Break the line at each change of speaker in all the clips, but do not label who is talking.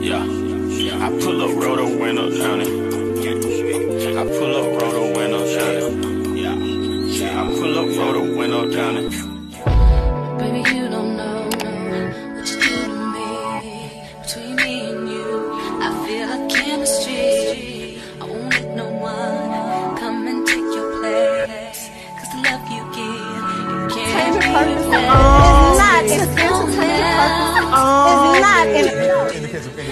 Yeah, I pull up, roll the window down it. I pull up, roll the window down it. Yeah, I pull up, roll the window down it.
Baby, you don't know what you do to me. Between me and you, I feel like chemistry. I won't let no one come and take your place. Cause the love you give, you can't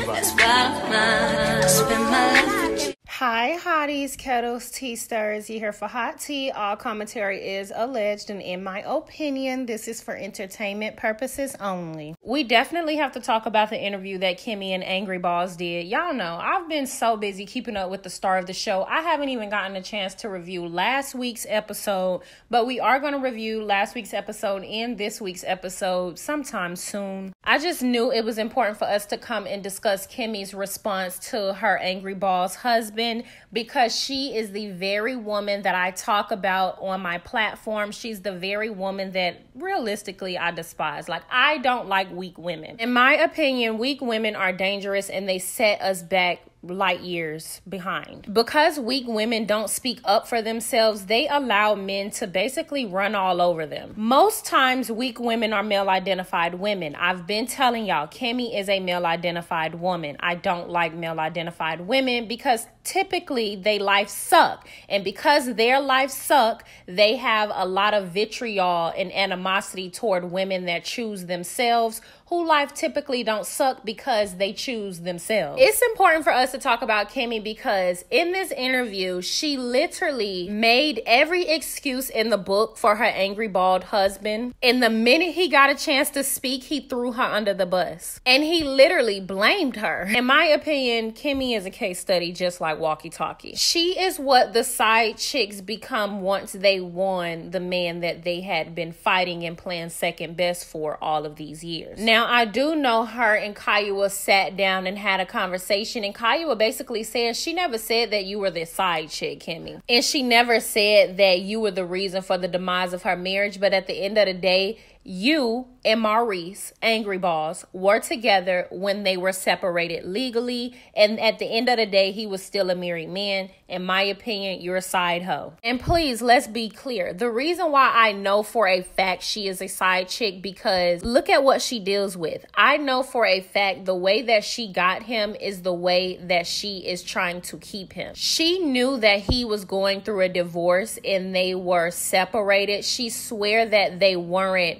That's why I spend my life with you.
Hi, hotties, kettles, tea stirrers. You here for hot tea. All commentary is alleged, and in my opinion, this is for entertainment purposes only. We definitely have to talk about the interview that Kimmi and Angry Balls did. Y'all know, I've been so busy keeping up with the star of the show, I haven't even gotten a chance to review last week's episode, but we are going to review last week's episode and this week's episode sometime soon. I just knew it was important for us to come and discuss Kimmi's response to her Angry Balls husband, because she is the very woman that I talk about on my platform. She's the very woman that realistically I despise. Like, I don't like weak women. In my opinion, weak women are dangerous and they set us back light years behind. Because weak women don't speak up for themselves, they allow men to basically run all over them. Most times, weak women are male-identified women. I've been telling y'all, Kimmi is a male-identified woman. I don't like male-identified women because typically they life suck. And because their life suck, they have a lot of vitriol and animosity toward women that choose themselves, who life typically don't suck because they choose themselves. It's important for us to talk about Kimmi because in this interview, she literally made every excuse in the book for her angry bald husband. And the minute he got a chance to speak, he threw her under the bus. And he literally blamed her. In my opinion, Kimmi is a case study just like Walkie Talkie. She is what the side chicks become once they won the man that they had been fighting and playing second best for all of these years. Now, I do know her and Kaiwa sat down and had a conversation, and Kaiwa basically said she never said that you were the side chick, Kimmi. And she never said that you were the reason for the demise of her marriage, but at the end of the day, you and Maurice, Angry Balls, were together when they were separated legally. And at the end of the day, he was still a married man. In my opinion, you're a side hoe. And please, let's be clear. The reason why I know for a fact she is a side chick, because look at what she deals with. I know for a fact the way that she got him is the way that she is trying to keep him. She knew that he was going through a divorce and they were separated. She swear that they weren't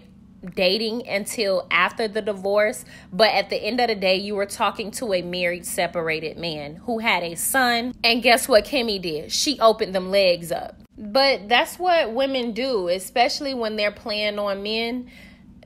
dating until after the divorce, but at the end of the day, you were talking to a married, separated man who had a son. And guess what Kimmi did? She opened them legs up. But that's what women do, especially when they're playing on men.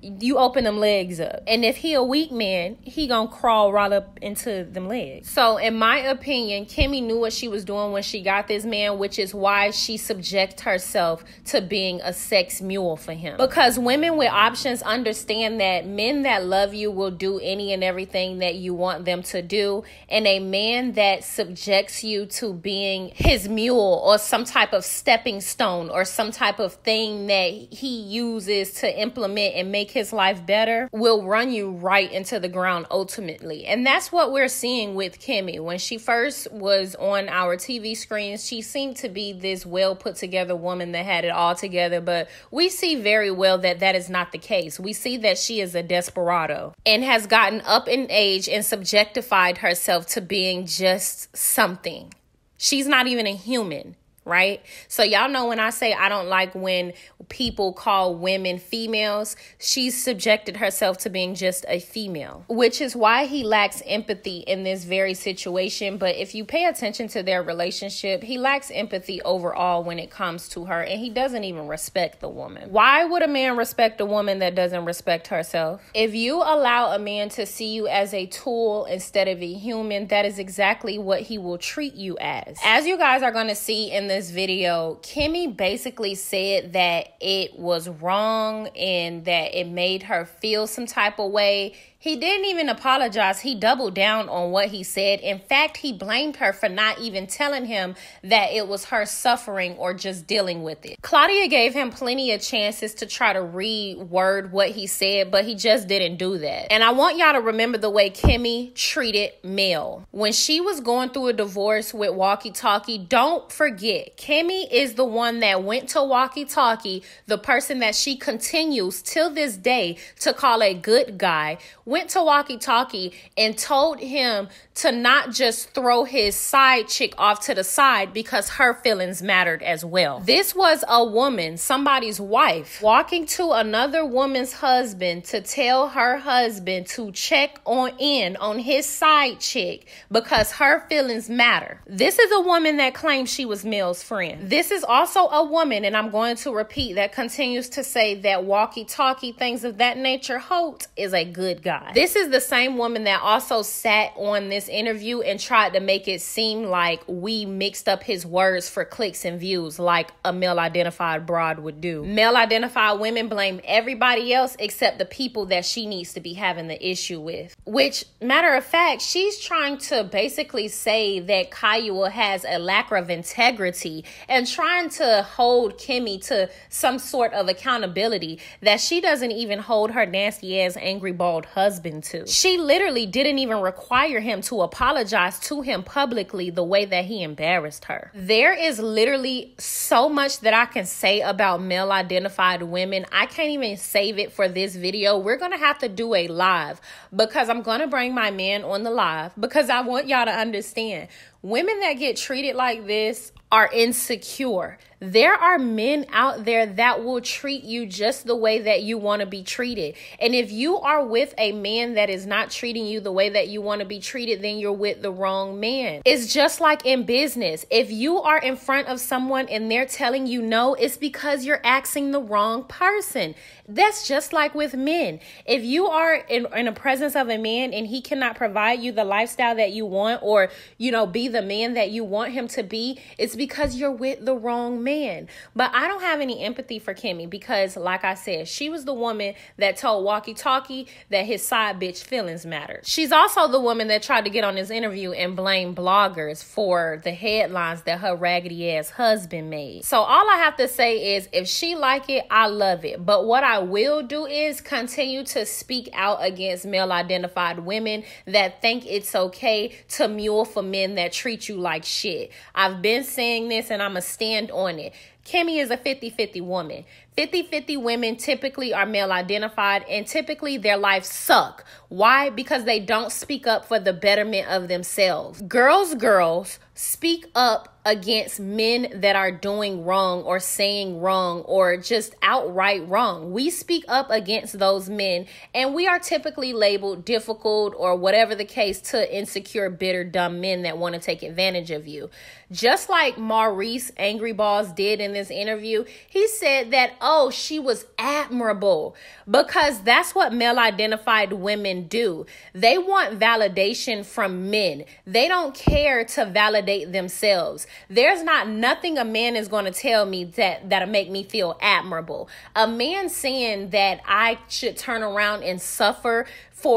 You open them legs up. And if he a weak man, he gonna crawl right up into them legs. So in my opinion, Kimmi knew what she was doing when she got this man, which is why she subject herself to being a sex mule for him. Because women with options understand that men that love you will do any and everything that you want them to do. And a man that subjects you to being his mule or some type of stepping stone or some type of thing that he uses to implement and make his life better will run you right into the ground ultimately. And that's what we're seeing with Kimmi. When she first was on our TV screens, she seemed to be this well put together woman that had it all together, but we see very well that that is not the case. We see that she is a desperado and has gotten up in age and subjectified herself to being just something. She's not even a human. Right? So y'all know when I say I don't like when people call women females, she's subjected herself to being just a female, which is why he lacks empathy in this very situation. But if you pay attention to their relationship, he lacks empathy overall when it comes to her, and he doesn't even respect the woman. Why would a man respect a woman that doesn't respect herself? If you allow a man to see you as a tool instead of a human, that is exactly what he will treat you as. As you guys are going to see in this video, Kimmi basically said that it was wrong and that it made her feel some type of way. He didn't even apologize. He doubled down on what he said. In fact, he blamed her for not even telling him that it was her suffering or just dealing with it. Claudia gave him plenty of chances to try to reword what he said, but he just didn't do that. And I want y'all to remember the way Kimmi treated Mel. When she was going through a divorce with Walkie Talkie, don't forget, Kimmi is the one that went to Walkie Talkie, the person that she continues till this day to call a good guy, went to Walkie Talkie and told him to not just throw his side chick off to the side because her feelings mattered as well. This was a woman, somebody's wife, walking to another woman's husband to tell her husband to check on his side chick because her feelings matter. This is a woman that claims she was Mel's friend. This is also a woman, and I'm going to repeat, that continues to say that Walkie Talkie, things of that nature, Holt is a good guy. This is the same woman that also sat on this interview and tried to make it seem like we mixed up his words for clicks and views like a male-identified broad would do. Male-identified women blame everybody else except the people that she needs to be having the issue with. Which, matter of fact, she's trying to basically say that Kyle has a lack of integrity and trying to hold Kimmi to some sort of accountability that she doesn't even hold her nasty-ass angry bald husband to. She literally didn't even require him to apologize to him publicly the way that he embarrassed her. There is literally so much that I can say about male-identified women. I can't even save it for this video. We're going to have to do a live because I'm going to bring my man on the live because I want y'all to understand. Women that get treated like this are insecure. There are men out there that will treat you just the way that you want to be treated. And if you are with a man that is not treating you the way that you want to be treated, then you're with the wrong man. It's just like in business. If you are in front of someone and they're telling you no, it's because you're asking the wrong person. That's just like with men. If you are in the presence of a man and he cannot provide you the lifestyle that you want or, be the man that you want him to be, it's because you're with the wrong man. But I don't have any empathy for Kimmi because, like I said, she was the woman that told Walkie Talkie that his side bitch feelings mattered. She's also the woman that tried to get on this interview and blame bloggers for the headlines that her raggedy ass husband made. So all I have to say is if she like it, I love it. But what I will do is continue to speak out against male-identified women that think it's okay to mule for men that treat you like shit. I've been saying this and I'm going to stand on it. Kimmi is a 50-50 woman. 50-50 women typically are male-identified and typically their lives suck. Why? Because they don't speak up for the betterment of themselves. Girls, speak up against men that are doing wrong or saying wrong or just outright wrong. We speak up against those men and we are typically labeled difficult or whatever the case to insecure, bitter, dumb men that want to take advantage of you. Just like Maurice Angry Balls did in this interview, he said that, she was admirable because that's what male-identified women do. They want validation from men. They don't care to validate themselves. There's not nothing a man is going to tell me that'll make me feel admirable. A man saying that I should turn around and suffer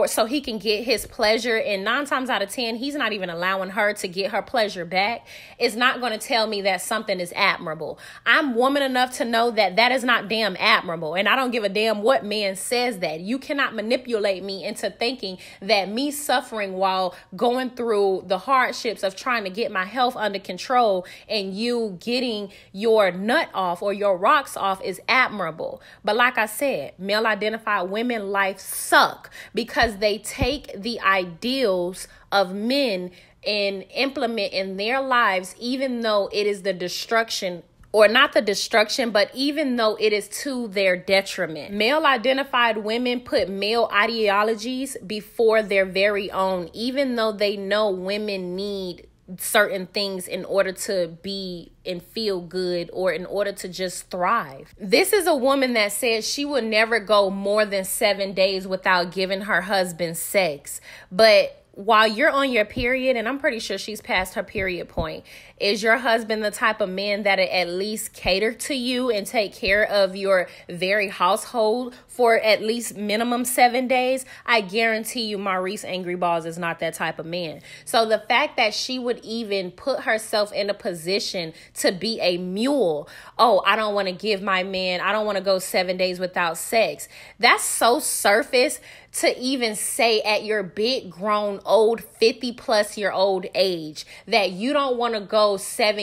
so he can get his pleasure, and 9 times out of 10 he's not even allowing her to get her pleasure back, is not going to tell me that something is admirable. I'm woman enough to know that is not damn admirable, and I don't give a damn what man says that. You cannot manipulate me into thinking that me suffering while going through the hardships of trying to get my health under control and you getting your nut off or your rocks off is admirable. But like I said, male-identified women life suck because they take the ideals of men and implement in their lives, even though it is the destruction, or not the destruction, but even though it is to their detriment. Male-identified women put male ideologies before their very own, even though they know women need certain things in order to be and feel good or in order to just thrive. This is a woman that said she would never go more than 7 days without giving her husband sex. But while you're on your period, and I'm pretty sure she's past her period point, is your husband the type of man that at least cater to you and take care of your very household for at least minimum 7 days? I guarantee you Maurice Angry Balls is not that type of man. So the fact that she would even put herself in a position to be a mule, oh, I don't want to give my man, I don't want to go 7 days without sex. That's so surface to even say at your big grown old 50 plus year old age that you don't want to go 7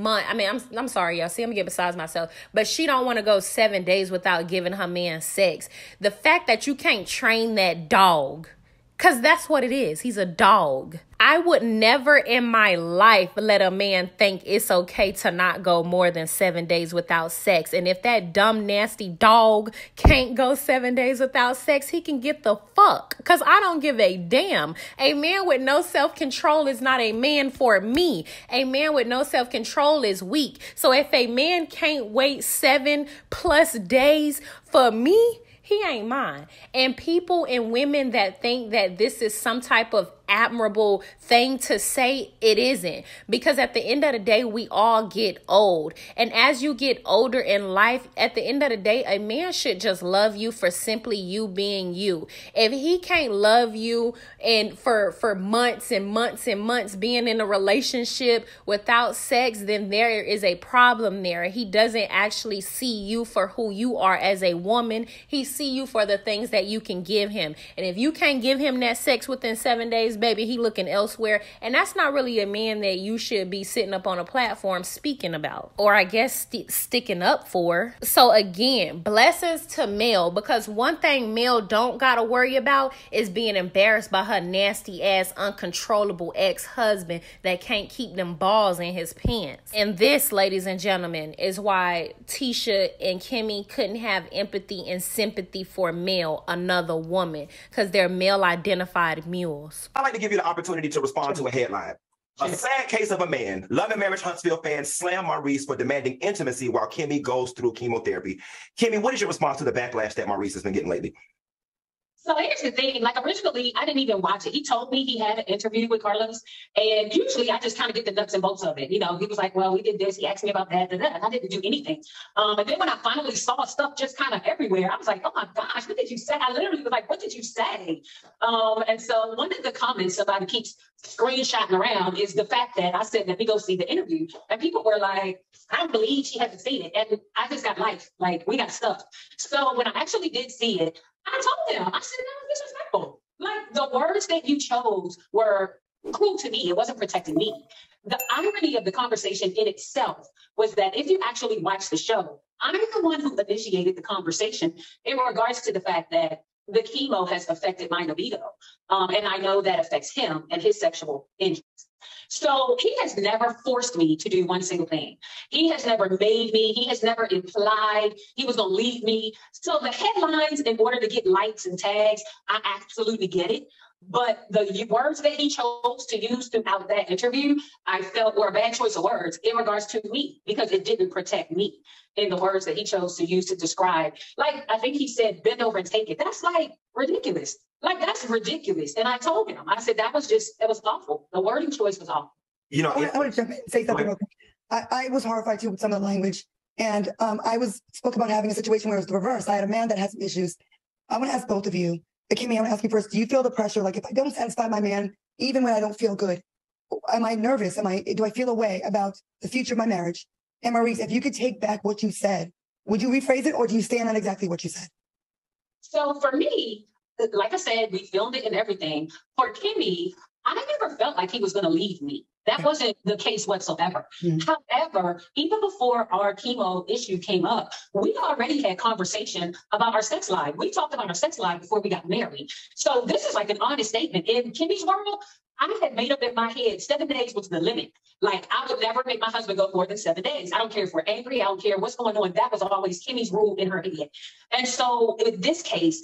months. I mean, I'm sorry, y'all. See, I'm getting besides myself, but she don't want to go 7 days without giving her man sex. The fact that you can't train that dog, because that's what it is. He's a dog. I would never in my life let a man think it's okay to not go more than 7 days without sex. And if that dumb, nasty dog can't go 7 days without sex, he can get the fuck. Because I don't give a damn. A man with no self-control is not a man for me. A man with no self-control is weak. So if a man can't wait 7+ days for me, he ain't mine. And people and women that think that this is some type of admirable thing to say, it isn't. Because at the end of the day, we all get old. And as you get older in life, at the end of the day, a man should just love you for simply you being you. If he can't love you and for months and months and months being in a relationship without sex, then there is a problem there. He doesn't actually see you for who you are as a woman. He see you for the things that you can give him. And if you can't give him that sex within 7 days, baby, he looking elsewhere. And that's not really a man that you should be sitting up on a platform speaking about, or I guess sticking up for. So again, blessings to Mel, because one thing Mel don't gotta worry about is being embarrassed by her nasty ass uncontrollable ex-husband that can't keep them balls in his pants. And this, ladies and gentlemen, is why Tisha and Kimmi couldn't have empathy and sympathy for Mel, another woman, because they're male identified mules.
I'd like to give you the opportunity to respond to a headline. A sad case of a man. Love and Marriage Huntsville fans slam Maurice for demanding intimacy while Kimmi goes through chemotherapy. Kimmi, what is your response to the backlash that Maurice has been getting lately?
So here's the thing, like originally, I didn't even watch it. He told me he had an interview with Carlos, and usually I just kind of get the nuts and bolts of it. You know, he was like, well, we did this. He asked me about that, and I didn't do anything. And then when I finally saw stuff just kind of everywhere, I was like, oh my gosh, what did you say? I literally was like, what did you say? And so one of the comments somebody keeps screenshotting around is the fact that I said, let me go see the interview. And people were like, I don't believe she hasn't seen it. And I just got life. Like, we got stuff. So when I actually did see it, I told him, I said, no, disrespectful. Like, the words that you chose were cruel to me. It wasn't protecting me. The irony of the conversation in itself was that if you actually watch the show, I'm the one who initiated the conversation in regards to the fact that the chemo has affected my libido. And I know that affects him and his sexual interest. So he has never forced me to do one single thing. He has never made me. He has never implied he was going to leave me. So the headlines, in order to get likes and tags, I absolutely get it. But the words that he chose to use throughout that interview, I felt were a bad choice of words in regards to me, because it didn't protect me in the words that he chose to use to describe. Like, I think he said, bend over and take it. That's like ridiculous. Like, that's ridiculous. And I told him, I said, it was awful. The wording choice was awful.
You know, I want to jump in and say something real quick. I was horrified too with some of the language. And I spoke about having a situation where it was the reverse. I had a man that had some issues. I want to ask both of you. Kimmi, I want to ask you first, do you feel the pressure? Like, if I don't satisfy my man, even when I don't feel good, am I nervous? Do I feel a way about the future of my marriage? And Maurice, if you could take back what you said, would you rephrase it, or do you stand on exactly what you said?
So for me, like I said, we filmed it and everything. For Kimmi, I never felt like he was going to leave me. That wasn't the case whatsoever. However, even before our chemo issue came up, we already had conversation about our sex life. We talked about our sex life before we got married. So this is like an honest statement. In Kimmy's world, I had made up in my head 7 days was the limit. Like, I would never make my husband go more than 7 days. I don't care if we're angry. I don't care what's going on. That was always Kimmy's rule in her head. And so in this case,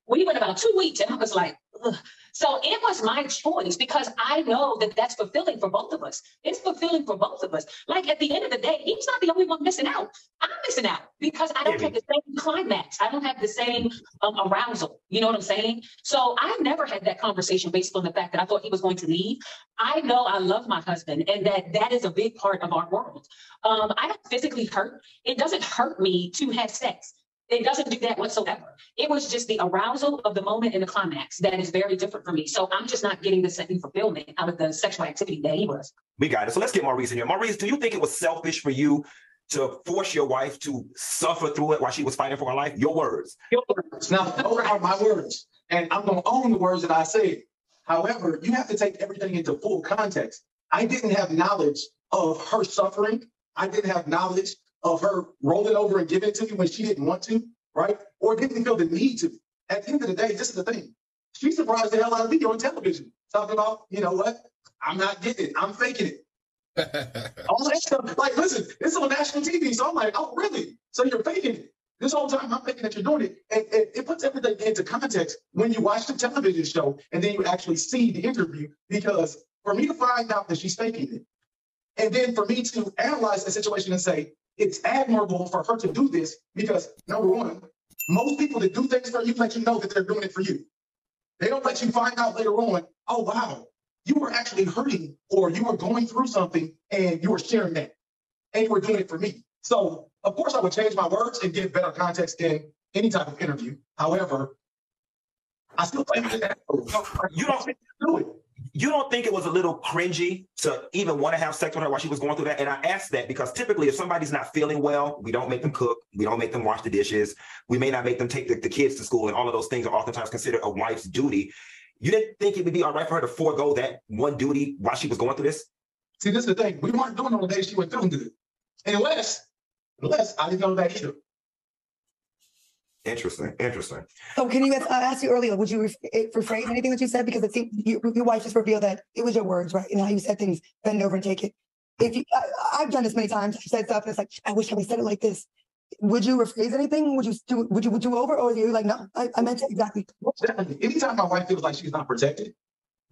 we went about 2 weeks, and I was like, ugh. So it was my choice because I know that that's fulfilling for both of us. It's fulfilling for both of us. Like at the end of the day, he's not the only one missing out. I'm missing out because I don't have the same climax. I don't have the same arousal. You know what I'm saying? So I never had that conversation based on the fact that I thought he was going to leave. I know I love my husband and that is a big part of our world. I don't physically hurt. It doesn't hurt me to have sex. It doesn't do that whatsoever. It was just the arousal of the moment and the climax that is very different for me. So I'm just not getting the same fulfillment out of the sexual activity that he was.
We got it. So let's get Maurice in here. Maurice, do you think it was selfish for you to force your wife to suffer through it while she was fighting for her life? Your words.
Your words. Now, those are my words. And I'm going to own the words that I said. However, you have to take everything into full context. I didn't have knowledge of her suffering. I didn't have knowledge of her rolling over and giving it to me when she didn't want to, right? Or didn't feel the need to. At the end of the day, this is the thing. She surprised the hell out of me on television, talking about, you know what? I'm not getting it. I'm faking it. All that stuff. Like, listen, this is on national TV. So I'm like, oh, really? So you're faking it. This whole time I'm thinking that you're doing it. And it puts everything into context when you watch the television show and then you actually see the interview. Because for me to find out that she's faking it, and then for me to analyze the situation and say, it's admirable for her to do this because, number one, most people that do things for you let you know that they're doing it for you. They don't let you find out later on, oh, wow, you were actually hurting or you were going through something and you were sharing that and you were doing it for me. So, of course, I would change my words and give better context in any type of interview. However, I still think that
You don't think it was a little cringy to even want to have sex with her while she was going through that? And I ask that because typically if somebody's not feeling well, we don't make them cook. We don't make them wash the dishes. We may not make them take the kids to school. And all of those things are oftentimes considered a wife's duty. You didn't think it would be all right for her to forego that one duty while she was going through this?
See, this is the thing. We weren't doing it on the day she was feeling good. Unless I didn't know that either.
Interesting.
So can you ask you earlier, would you rephrase anything that you said? Because it seemed your wife just revealed that it was your words, right? And how you said things, bend over and take it. I've done this many times. I've said stuff and it's like, I wish I would have said it like this. Would you rephrase anything? Would you do over? Or are you like, no, I meant it exactly.
Definitely. Anytime my wife feels like she's not protected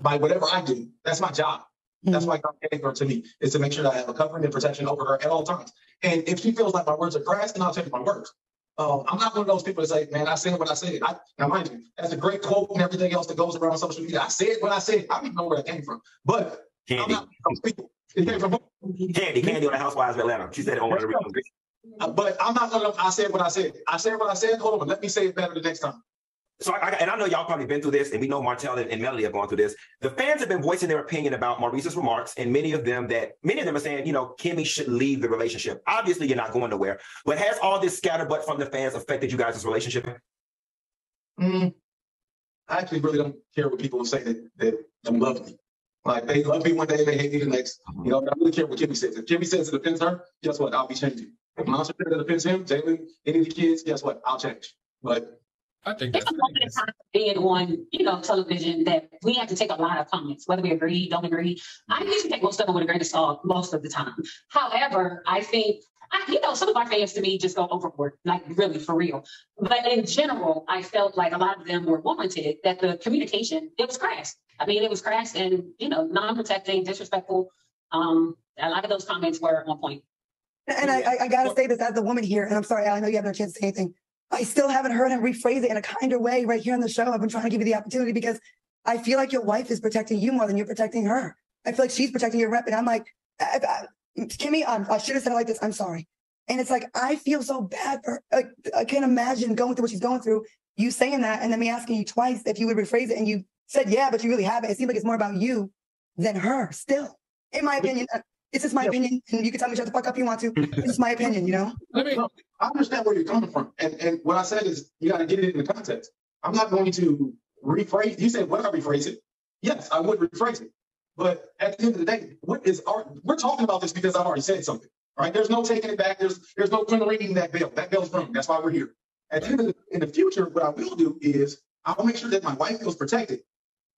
by whatever I do, that's my job. That's why God gave her to me, is to make sure that I have a covering and protection over her at all times. And if she feels like my words are crass, then I'll take my words. I'm not one of those people that say, man, I said what I said. Now, mind you, that's a great quote and everything else that goes around social media. I said what I said. I don't even know where that came from. But
Candy.
I'm not one of those people. It came from
Candy on the Housewives of Atlanta. She said it on one of the reasons.
But I'm not one of them. I said what I said. I said what I said. Hold on. Let me say it better the next time.
So, I know y'all probably been through this, and we know Martell and Melody have gone through this. The fans have been voicing their opinion about Maurice's remarks, and many of them are saying, Kimmi should leave the relationship. Obviously, you're not going nowhere. But has all this scatterbutt from the fans affected you guys' relationship?
I actually really don't care what people say that don't love me. Like, they love me one day, they hate me the next. I don't really care what Kimmi says. If Kimmi says it offends her, guess what? I'll be changing. If Monster says it offends him, Jalen, any of the kids, guess what? I'll change. But
I think
it's a moment in time being on, television that we have to take a lot of comments, whether we agree, don't agree. I usually take most of them with a grain of salt most of the time. However, I think, some of our fans to me just go overboard, like really for real. But in general, I felt like a lot of them were warranted that the communication, it was crass. I mean, it was crass and, non-protecting, disrespectful. A lot of those comments were on point.
And I got to say this as the woman here, and I'm sorry, I know you haven't had a chance to say anything. I still haven't heard him rephrase it in a kinder way right here on the show. I've been trying to give you the opportunity because I feel like your wife is protecting you more than you're protecting her. I feel like she's protecting your rep. And I'm like, Kimmi, I should have said it like this. I'm sorry. And it's like, I feel so bad for her. Like, I can't imagine going through what she's going through, you saying that, and then me asking you twice if you would rephrase it. And you said, yeah, but you really haven't. It seems like it's more about you than her still, in my opinion. It's just my opinion, and you can tell me shut the fuck up if you want to. It's just my opinion,
I understand where you're coming from. And what I said is you got to get it in the context. I'm not going to rephrase. You said, would I rephrase it? Yes, I would rephrase it. But at the end of the day, we're talking about this because I've already said something, right? There's no taking it back. There's no ringing that bell. That bell's rung. That's why we're here. At the end of in the future, what I will do is I'll make sure that my wife feels protected.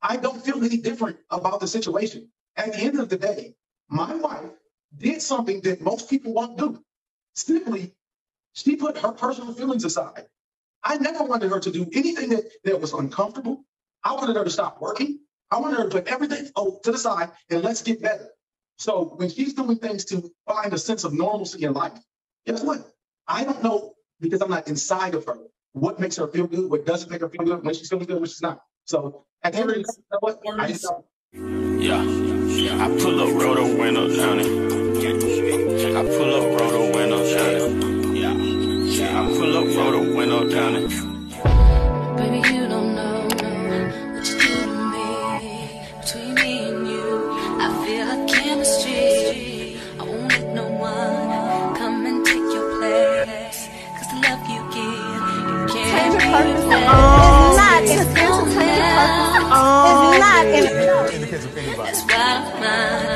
I don't feel any different about the situation. At the end of the day, my wife did something that most people won't do. Simply, she put her personal feelings aside. I never wanted her to do anything that was uncomfortable. I wanted her to stop working. I wanted her to put everything to the side and let's get better. So when she's doing things to find a sense of normalcy in life, guess what? I don't know, because I'm not inside of her, what makes her feel good, what doesn't make her feel good, when she's feeling good, when she's not. So at the end of the day, you know what? I just don't.
Yeah, I pull up, roll the window down it. I pull up, roll the window down it. Yeah, I pull up, roll the window down it.
Baby, you don't know what you do to me. Between me and you, I feel like chemistry. I won't let no one come and take your place. Cause the love you give, you can't
Entertainment purposes only. It's not in entertainment purposes only.
That's why I'm mine.